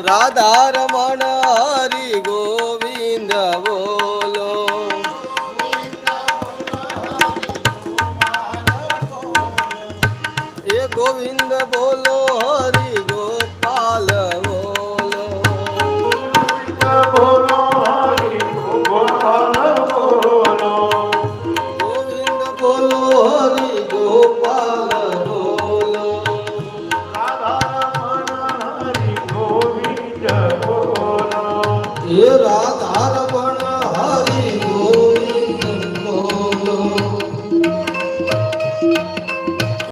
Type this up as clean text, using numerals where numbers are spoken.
રાધા રમણ હરિ ગોવિંદ બોલો. એ ગોવિંદ બોલો હરિ ગોપાલ બોલો. બોલો હરિ ગોપાલ બોલો. ગોવિંદ બોલો હરિ ગોપાલ બોલો. રાધા રમણ હરિ ગોવિંદ બોલો. એ રાધા રમણ